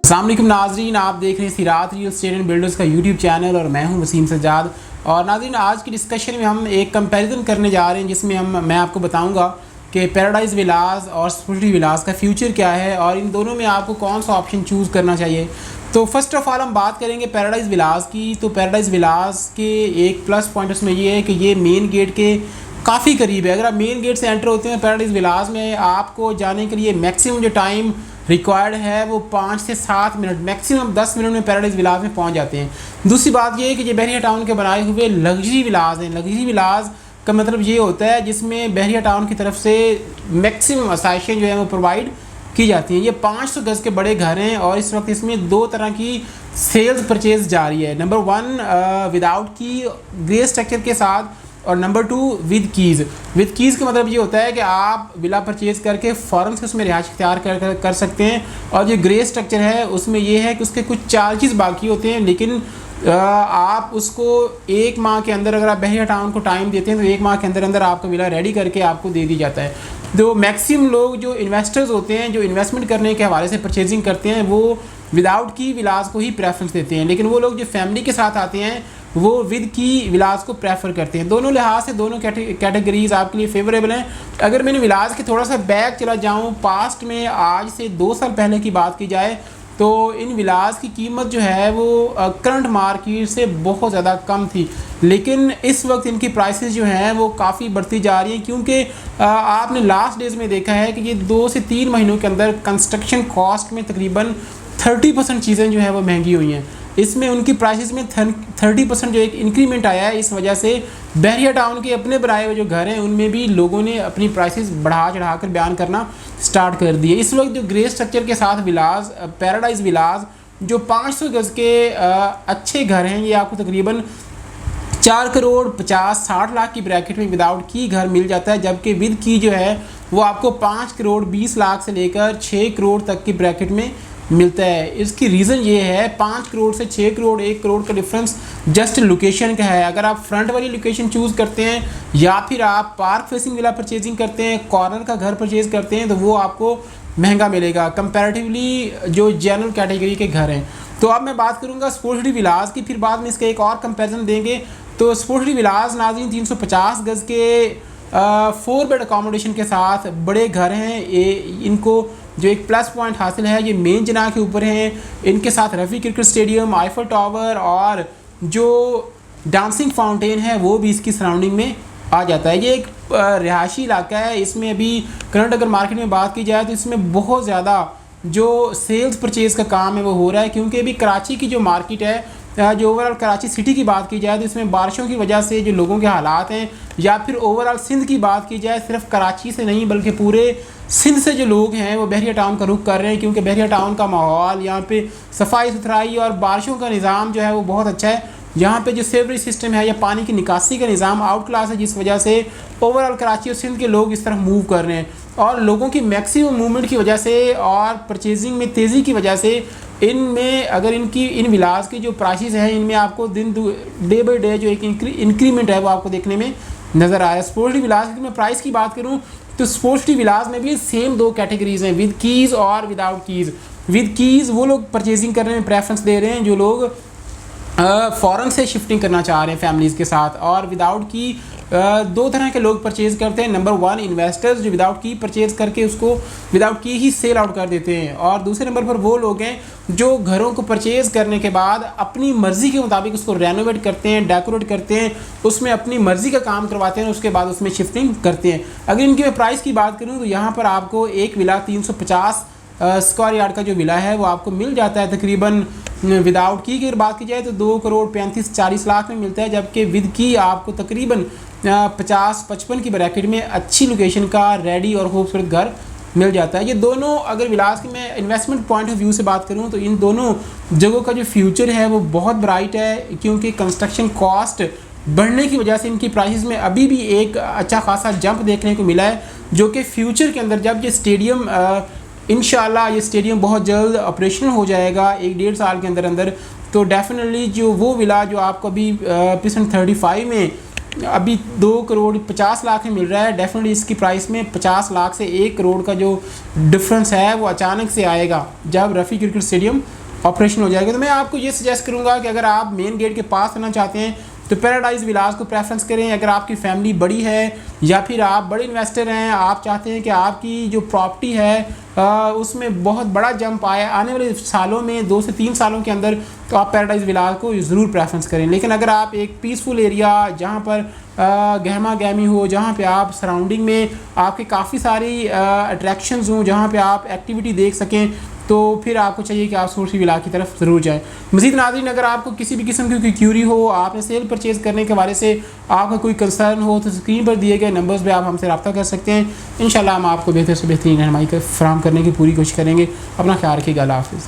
अस्सलाम वालेकुम नाज़रीन, आप देख रहे हैं सिरात रियल एस्टेट एंड बिल्डर्स का यूट्यूब चैनल और मैं हूं वसीम सज्जाद। और नाज़रीन, आज की डिस्कशन में हम एक कंपैरिजन करने जा रहे हैं जिसमें मैं आपको बताऊंगा कि पैराडाइज़ विलास और स्पोर्टी विलास का फ्यूचर क्या है और इन दोनों में आपको कौन सा ऑप्शन चूज़ करना चाहिए। तो फर्स्ट ऑफ़ ऑल हम बात करेंगे पैराडाइज़ विलास की। तो पैराडाइज़ विलास के एक प्लस पॉइंट उसमें ये है कि ये मेन गेट के काफ़ी करीब है। अगर आप मेन गेट से एंटर होते हैं पैराडाइज़ विलास में, आपको जाने के लिए मैक्सिमम जो टाइम रिक्वायर्ड है वो 5 से 7 मिनट, मैक्सिमम 10 मिनट में पैराडाइज़ विलास में पहुंच जाते हैं। दूसरी बात ये है कि ये बहरिया टाउन के बनाए हुए लग्जरी विलास हैं। लग्जरी विलास का मतलब ये होता है जिसमें बहरिया टाउन की तरफ से मैक्सिमम आसाइशें जो है वो प्रोवाइड की जाती हैं। ये 500 गज़ के बड़े घर हैं और इस वक्त इसमें दो तरह की सेल्स परचेज जारी है। नंबर 1 विदाउट की ग्रे स्ट्रक्चर के साथ और number 2 with keys. With keys का मतलब ये होता है कि आप विला परचेज़ करके फ़ौरन से उसमें रिहाइश इख्तियार कर सकते हैं। और जो ग्रे स्ट्रक्चर है उसमें ये है कि उसके कुछ चार्जेस बाकी होते हैं, लेकिन आप उसको 1 माह के अंदर, अगर आप बहरिया टाउन को टाइम देते हैं तो 1 माह के अंदर अंदर आपका विला रेडी करके आपको दे दी जाता है। तो मैक्सिमम लोग जो इन्वेस्टर्स होते हैं, जो इन्वेस्टमेंट करने के हवाले से परचेजिंग करते हैं, वो विदाउट की विलास को ही प्रेफरेंस देते हैं, लेकिन वो लोग जो फैमिली के साथ आते हैं वो विद की विलास को प्रेफर करते हैं। दोनों लिहाज से दोनों कैटेगरीज आपके लिए फेवरेबल हैं। अगर मैंने विलास के थोड़ा सा बैक चला जाऊं, पास्ट में आज से 2 साल पहले की बात की जाए तो इन विलास की कीमत जो है वो करंट मार्केट से बहुत ज़्यादा कम थी, लेकिन इस वक्त इनकी प्राइसेस जो हैं वो काफ़ी बढ़ती जा रही हैं, क्योंकि आपने लास्ट डेज़ में देखा है कि ये 2 से 3 महीनों के अंदर कंस्ट्रक्शन कॉस्ट में तकरीबन 30% चीज़ें जो हैं वो महंगी हुई हैं। इसमें उनकी प्राइसेस में 30% जो एक इंक्रीमेंट आया है। इस वजह से बहरिया टाउन के अपने बनाए हुए जो घर हैं उनमें भी लोगों ने अपनी प्राइसेस बढ़ा चढ़ा कर बयान करना स्टार्ट कर दिए। इस वक्त जो ग्रे स्ट्रक्चर के साथ विलास, पैराडाइज़ विलास जो 500 गज़ के अच्छे घर हैं, ये आपको तकरीबन 4 करोड़ 50-60 लाख की ब्रैकेट में विदाउट की घर मिल जाता है, जबकि विद की जो है वो आपको 5 करोड़ 20 लाख से लेकर 6 करोड़ तक की ब्रैकेट में मिलता है। इसकी रीज़न ये है, 5 करोड़ से 6 करोड़ 1 करोड़ का डिफरेंस जस्ट लोकेशन का है। अगर आप फ्रंट वाली लोकेशन चूज़ करते हैं या फिर आप पार्क फेसिंग विला परचेजिंग करते हैं, कॉर्नर का घर परचेज करते हैं, तो वो आपको महंगा मिलेगा कंपैरेटिवली जो जनरल कैटेगरी के घर हैं। तो अब मैं बात करूँगा स्पोर्ट्स विलास की, फिर बाद में इसका एक और कंपेरिजन देंगे। तो स्पोर्ट्स विलास नाज़रीन 350 गज़ के 4 बेड अकोमोडेशन के साथ बड़े घर हैं। इनको जो एक प्लस पॉइंट हासिल है, ये मेन जना के ऊपर हैं। इनके साथ Rafi cricket stadium, Eiffel tower और जो डांसिंग फाउंटेन है वो भी इसकी सराउंडिंग में आ जाता है। ये एक रिहायशी इलाका है। इसमें अभी करंट अगर मार्केट में बात की जाए तो इसमें बहुत ज़्यादा जो सेल्स परचेज़ का काम है वो हो रहा है, क्योंकि अभी कराची की जो मार्केट है, जो ओवरऑल कराची सिटी की बात की जाए तो इसमें बारिशों की वजह से जो लोगों के हालात हैं, या फिर ओवरऑल सिंध की बात की जाए, सिर्फ कराची से नहीं बल्कि पूरे सिंध से जो लोग हैं वो बहरिया टाउन का रुख कर रहे हैं, क्योंकि बहरिया टाउन का माहौल, यहाँ पे सफाई सुथराई और बारिशों का निज़ाम जो है वो बहुत अच्छा है। यहाँ पे जो सेवरेज सिस्टम है या पानी की निकासी का निज़ाम आउट क्लास है, जिस वजह से ओवरऑल कराची और सिंध के लोग इस तरफ मूव कर रहे हैं। और लोगों की मैक्सिमम मूवमेंट की वजह से और परचेजिंग में तेज़ी की वजह से इनमें अगर इन विलास की जो प्राइसेस हैं इनमें आपको डे बाई डे जो एक इंक्रीमेंट है वो आपको देखने में नज़र आ रहा है। स्पोर्ट्स विलास की मैं प्राइस की बात करूँ तो स्पोर्ट्स विलास में भी सेम 2 कैटेगरीज हैं, विद कीज़ और विदाउट कीज़। विद कीज़ वो लोग परचेजिंग करने में प्रेफरेंस दे रहे हैं जो लोग फ़ौरन से शिफ्टिंग करना चाह रहे हैं फैमिलीज़ के साथ। और विदाउट की 2 तरह के लोग परचेज़ करते हैं। नंबर 1 इन्वेस्टर्स जो विदाउट की परचेज़ करके उसको विदाउट की ही सेल आउट कर देते हैं, और दूसरे नंबर पर वो लोग हैं जो घरों को परचेज़ करने के बाद अपनी मर्ज़ी के मुताबिक उसको रेनोवेट करते हैं, डेकोरेट करते हैं, उसमें अपनी मर्ज़ी का काम करवाते हैं, उसके बाद उसमें शिफ्टिंग करते हैं। अगर इनकी मैं प्राइस की बात करूँ तो यहाँ पर आपको एक विला 350 स्क्वायर यार्ड का जो विला है वो आपको मिल जाता है तकरीबन, विदाउट की अगर बात की जाए तो 2 करोड़ 35-40 लाख में मिलता है, जबकि विद की आपको तकरीबन 50-55 की ब्रैकेट में अच्छी लोकेशन का रेडी और खूबसूरत घर मिल जाता है। ये दोनों, अगर विलास की मैं इन्वेस्टमेंट पॉइंट ऑफ व्यू से बात करूं तो इन दोनों जगहों का जो फ्यूचर है वो बहुत ब्राइट है, क्योंकि कंस्ट्रक्शन कॉस्ट बढ़ने की वजह से इनकी प्राइसेस में अभी भी एक अच्छा खासा जंप देखने को मिला है, जो कि फ्यूचर के अंदर जब ये स्टेडियम इंशाल्लाह ये स्टेडियम बहुत जल्द ऑपरेशनल हो जाएगा 1-1.5 साल के अंदर अंदर, तो डेफिनेटली जो वो विला जो आपको अभी पिसन 35 में अभी 2,50,00,000 में मिल रहा है। डेफिनेटली इसकी प्राइस में 50 लाख से 1 करोड़ का जो डिफरेंस है वो अचानक से आएगा जब रफ़ी क्रिकेट स्टेडियम ऑपरेशन हो जाएगा। तो मैं आपको ये सजेस्ट करूँगा कि अगर आप मेन गेट के पास रहना चाहते हैं तो पैराडाइज विलास को प्रेफरेंस करें। अगर आपकी फैमिली बड़ी है या फिर आप बड़े इन्वेस्टर हैं, आप चाहते हैं कि आपकी जो प्रॉपर्टी है उसमें बहुत बड़ा जंप आए आने वाले सालों में, 2 से 3 सालों के अंदर, तो आप पैराडाइज विलास को ज़रूर प्रेफरेंस करें। लेकिन अगर आप एक पीसफुल एरिया जहाँ पर गहमा गहमी हो, जहाँ पे आप सराउंडिंग में आपके काफ़ी सारी अट्रैक्शंस हों, जहाँ पे आप एक्टिविटी देख सकें, तो फिर आपको चाहिए कि आप सोर्सी विला की तरफ ज़रूर जाएं। मज़ीद नाज़रीन, अगर आपको किसी भी किस्म की कोई क्यूरी हो, आपने सेल परचेज़ करने के हवाले से आपका कोई कंसर्न हो, तो स्क्रीन पर दिए गए नंबर्स पे आप हमसे रब्ता कर सकते हैं। इंशाल्लाह हम आपको बेहतर से बेहतरीन रहनुमाई फराहम करने की पूरी कोशिश करेंगे। अपना ख्याल रखिएगा। अल्लाह हाफ़िज़।